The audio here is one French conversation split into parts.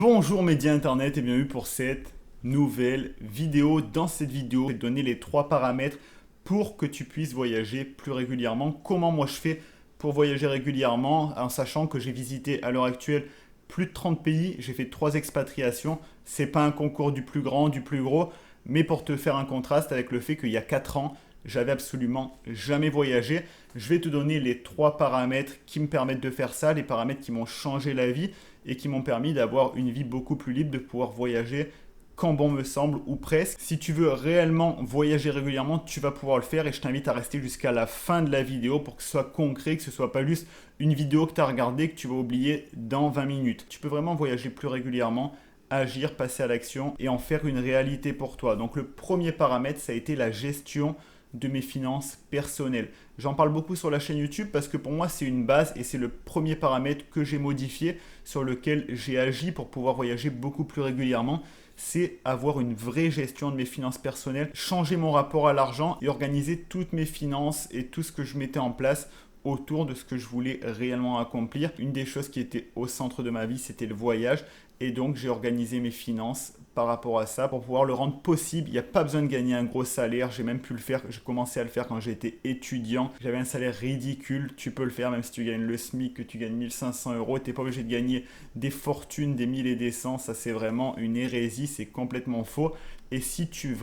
Bonjour médias internet et bienvenue pour cette nouvelle vidéo. Dans cette vidéo, je vais te donner les trois paramètres pour que tu puisses voyager plus régulièrement. Comment moi je fais pour voyager régulièrement en sachant que j'ai visité à l'heure actuelle plus de 30 pays, j'ai fait 3 expatriations. C'est pas un concours du plus grand, du plus gros, mais pour te faire un contraste avec le fait qu'il y a 4 ans, j'avais absolument jamais voyagé. Je vais te donner les trois paramètres qui me permettent de faire ça, les paramètres qui m'ont changé la vie et qui m'ont permis d'avoir une vie beaucoup plus libre, de pouvoir voyager quand bon me semble ou presque. Si tu veux réellement voyager régulièrement, tu vas pouvoir le faire et je t'invite à rester jusqu'à la fin de la vidéo pour que ce soit concret, que ce soit pas juste une vidéo que tu as regardée que tu vas oublier dans 20 minutes. Tu peux vraiment voyager plus régulièrement, agir, passer à l'action et en faire une réalité pour toi. Donc le premier paramètre, ça a été la gestion de mes finances personnelles. J'en parle beaucoup sur la chaîne YouTube parce que pour moi c'est une base et c'est le premier paramètre que j'ai modifié sur lequel j'ai agi pour pouvoir voyager beaucoup plus régulièrement. C'est avoir une vraie gestion de mes finances personnelles, changer mon rapport à l'argent et organiser toutes mes finances et tout ce que je mettais en place autour de ce que je voulais réellement accomplir. Une des choses qui était au centre de ma vie, c'était le voyage. Et donc, j'ai organisé mes finances par rapport à ça pour pouvoir le rendre possible. Il n'y a pas besoin de gagner un gros salaire. J'ai même pu le faire. J'ai commencé à le faire quand j'étais étudiant. J'avais un salaire ridicule. Tu peux le faire même si tu gagnes le SMIC, que tu gagnes 1500 euros. Tu n'es pas obligé de gagner des fortunes, des 1000 et des cents. Ça, c'est vraiment une hérésie. C'est complètement faux. Et si tu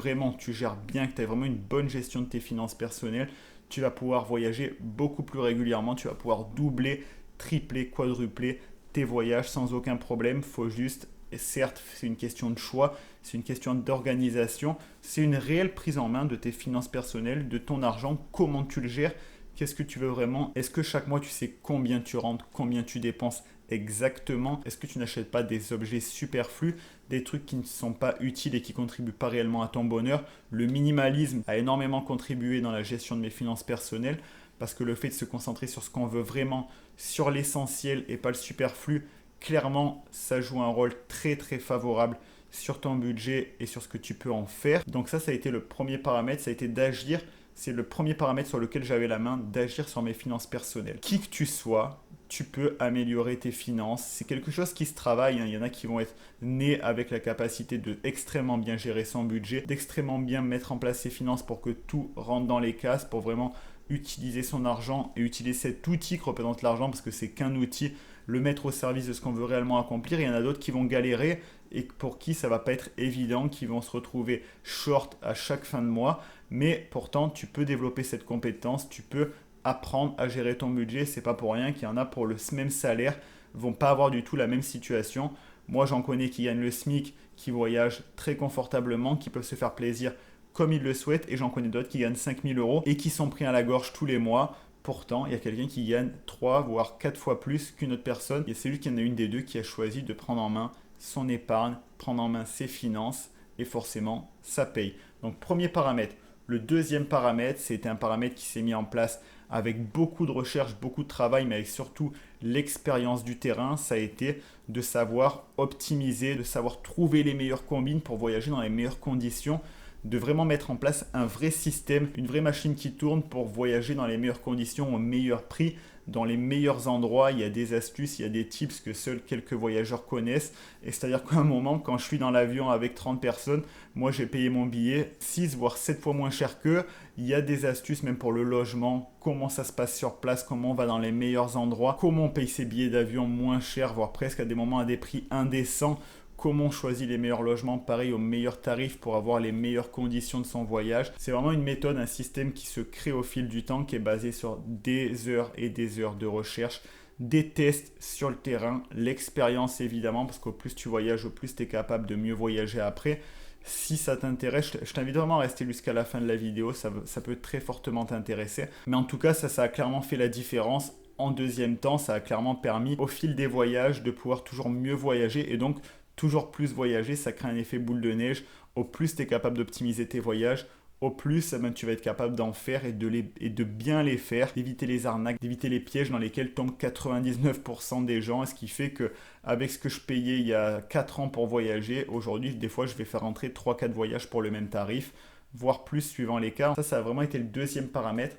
gères bien, que tu as vraiment une bonne gestion de tes finances personnelles, tu vas pouvoir voyager beaucoup plus régulièrement. Tu vas pouvoir doubler, tripler, quadrupler tes voyages sans aucun problème. Faut juste, certes, c'est une question de choix, c'est une question d'organisation, c'est une réelle prise en main de tes finances personnelles, de ton argent, comment tu le gères, qu'est-ce que tu veux vraiment, est-ce que chaque mois tu sais combien tu rentres, combien tu dépenses exactement, est-ce que tu n'achètes pas des objets superflus, des trucs qui ne sont pas utiles et qui contribuent pas réellement à ton bonheur. Le minimalisme a énormément contribué dans la gestion de mes finances personnelles parce que le fait de se concentrer sur ce qu'on veut vraiment, sur l'essentiel et pas le superflu, clairement, ça joue un rôle très très favorable sur ton budget et sur ce que tu peux en faire. Donc ça a été le premier paramètre, ça a été d'agir. C'est le premier paramètre sur lequel j'avais la main, d'agir sur mes finances personnelles. Qui que tu sois, tu peux améliorer tes finances. C'est quelque chose qui se travaille, hein. Il y en a qui vont être nés avec la capacité de extrêmement bien gérer son budget, d'extrêmement bien mettre en place ses finances pour que tout rentre dans les cases, pour vraiment utiliser son argent et utiliser cet outil que représente l'argent parce que c'est qu'un outil, le mettre au service de ce qu'on veut réellement accomplir. Il y en a d'autres qui vont galérer et pour qui ça va pas être évident, qui vont se retrouver short à chaque fin de mois, mais pourtant tu peux développer cette compétence, tu peux apprendre à gérer ton budget. C'est pas pour rien qu'il y en a pour le même salaire vont pas avoir du tout la même situation. Moi j'en connais qui gagnent le SMIC, qui voyagent très confortablement, qui peuvent se faire plaisir comme ils le souhaitent, et j'en connais d'autres qui gagnent 5000 euros et qui sont pris à la gorge tous les mois. Pourtant, il y a quelqu'un qui gagne 3 voire 4 fois plus qu'une autre personne, et c'est lui qui en a une des deux qui a choisi de prendre en main son épargne, prendre en main ses finances, et forcément, ça paye. Donc premier paramètre. Le deuxième paramètre, c'était un paramètre qui s'est mis en place avec beaucoup de recherche, beaucoup de travail, mais avec surtout l'expérience du terrain. Ça a été de savoir optimiser, de savoir trouver les meilleures combines pour voyager dans les meilleures conditions, de vraiment mettre en place un vrai système, une vraie machine qui tourne pour voyager dans les meilleures conditions, au meilleur prix, dans les meilleurs endroits. Il y a des astuces, il y a des tips que seuls quelques voyageurs connaissent. Et c'est-à-dire qu'à un moment, quand je suis dans l'avion avec 30 personnes, moi j'ai payé mon billet 6 voire 7 fois moins cher qu'eux. Il y a des astuces même pour le logement, comment ça se passe sur place, comment on va dans les meilleurs endroits, comment on paye ses billets d'avion moins cher, voire presque à des moments à des prix indécents. Comment on choisit les meilleurs logements, pareil aux meilleurs tarifs pour avoir les meilleures conditions de son voyage. C'est vraiment une méthode, un système qui se crée au fil du temps, qui est basé sur des heures et des heures de recherche, des tests sur le terrain, l'expérience évidemment, parce qu'au plus tu voyages, au plus tu es capable de mieux voyager après. Si ça t'intéresse, je t'invite vraiment à rester jusqu'à la fin de la vidéo, ça peut très fortement t'intéresser. Mais en tout cas, ça a clairement fait la différence. En deuxième temps, ça a clairement permis au fil des voyages de pouvoir toujours mieux voyager et donc toujours plus voyager, ça crée un effet boule de neige. Au plus tu es capable d'optimiser tes voyages, au plus tu vas être capable d'en faire et de bien les faire, d'éviter les arnaques, d'éviter les pièges dans lesquels tombent 99% des gens. Ce qui fait que avec ce que je payais il y a 4 ans pour voyager, aujourd'hui des fois je vais faire rentrer 3-4 voyages pour le même tarif, voire plus suivant les cas. Ça a vraiment été le deuxième paramètre.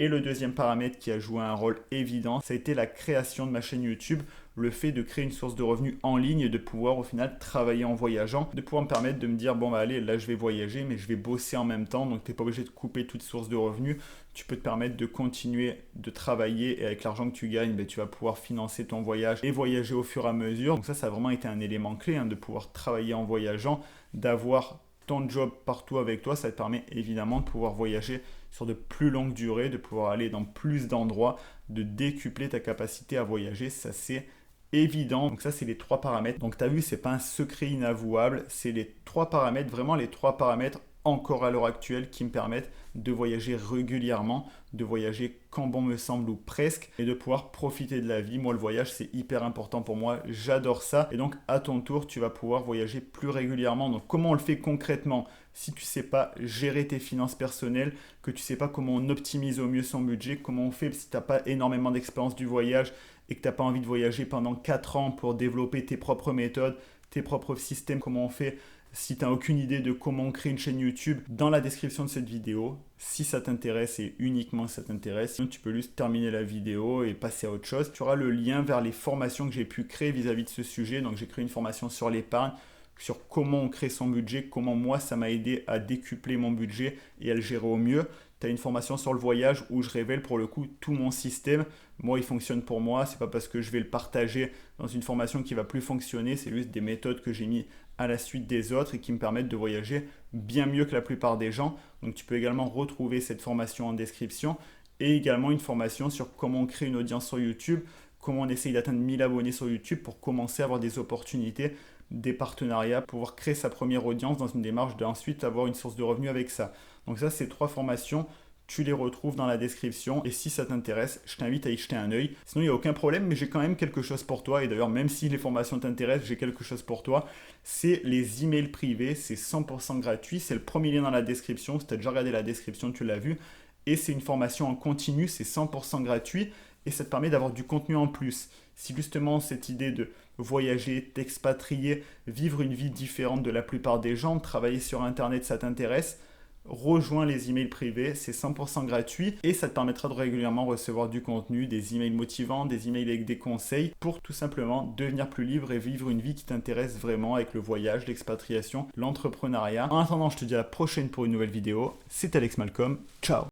Et le deuxième paramètre qui a joué un rôle évident, ça a été la création de ma chaîne YouTube. le fait de créer une source de revenus en ligne et de pouvoir au final travailler en voyageant, de pouvoir me permettre de me dire bon bah allez là je vais voyager mais je vais bosser en même temps, donc tu n'es pas obligé de couper toute source de revenus, tu peux te permettre de continuer de travailler et avec l'argent que tu gagnes, ben, tu vas pouvoir financer ton voyage et voyager au fur et à mesure. Donc ça a vraiment été un élément clé de pouvoir travailler en voyageant, d'avoir ton job partout avec toi, ça te permet évidemment de pouvoir voyager sur de plus longues durées, de pouvoir aller dans plus d'endroits, de décupler ta capacité à voyager, ça c'est évident. Donc ça c'est les 3 paramètres. Donc tu as vu, c'est pas un secret inavouable, c'est les 3 paramètres, vraiment les 3 paramètres encore à l'heure actuelle qui me permettent de voyager régulièrement, de voyager quand bon me semble ou presque, et de pouvoir profiter de la vie. Moi, le voyage, c'est hyper important pour moi, j'adore ça. Et donc, à ton tour, tu vas pouvoir voyager plus régulièrement. Donc, comment on le fait concrètement? Si tu ne sais pas gérer tes finances personnelles, que tu ne sais pas comment on optimise au mieux son budget, comment on fait si tu n'as pas énormément d'expérience du voyage et que tu n'as pas envie de voyager pendant 4 ans pour développer tes propres méthodes, tes propres systèmes, comment on fait si tu n'as aucune idée de comment créer une chaîne YouTube, dans la description de cette vidéo, si ça t'intéresse et uniquement si ça t'intéresse, sinon tu peux juste terminer la vidéo et passer à autre chose. Tu auras le lien vers les formations que j'ai pu créer vis-à-vis de ce sujet. Donc j'ai créé une formation sur l'épargne, sur comment on crée son budget, comment moi ça m'a aidé à décupler mon budget et à le gérer au mieux. Tu as une formation sur le voyage où je révèle pour le coup tout mon système. Moi, il fonctionne pour moi. C'est pas parce que je vais le partager dans une formation qui va plus fonctionner. C'est juste des méthodes que j'ai mis à la suite des autres et qui me permettent de voyager bien mieux que la plupart des gens. Donc, tu peux également retrouver cette formation en description et également une formation sur comment on crée une audience sur YouTube, comment on essaye d'atteindre 1000 abonnés sur YouTube pour commencer à avoir des opportunités, des partenariats, pouvoir créer sa première audience dans une démarche d'ensuite avoir une source de revenus avec ça. Donc ça, ces 3 formations, tu les retrouves dans la description et si ça t'intéresse, je t'invite à y jeter un œil. Sinon, il n'y a aucun problème, mais j'ai quand même quelque chose pour toi. Et d'ailleurs, même si les formations t'intéressent, j'ai quelque chose pour toi. C'est les emails privés, c'est 100% gratuit. C'est le premier lien dans la description. Si tu as déjà regardé la description, tu l'as vu. Et c'est une formation en continu, c'est 100% gratuit et ça te permet d'avoir du contenu en plus. Si justement cette idée de voyager, t'expatrier, vivre une vie différente de la plupart des gens, travailler sur Internet, ça t'intéresse, rejoins les emails privés, c'est 100% gratuit et ça te permettra de régulièrement recevoir du contenu, des emails motivants, des emails avec des conseils pour tout simplement devenir plus libre et vivre une vie qui t'intéresse vraiment avec le voyage, l'expatriation, l'entrepreneuriat. En attendant, je te dis à la prochaine pour une nouvelle vidéo. C'est Alex Malcolm. Ciao!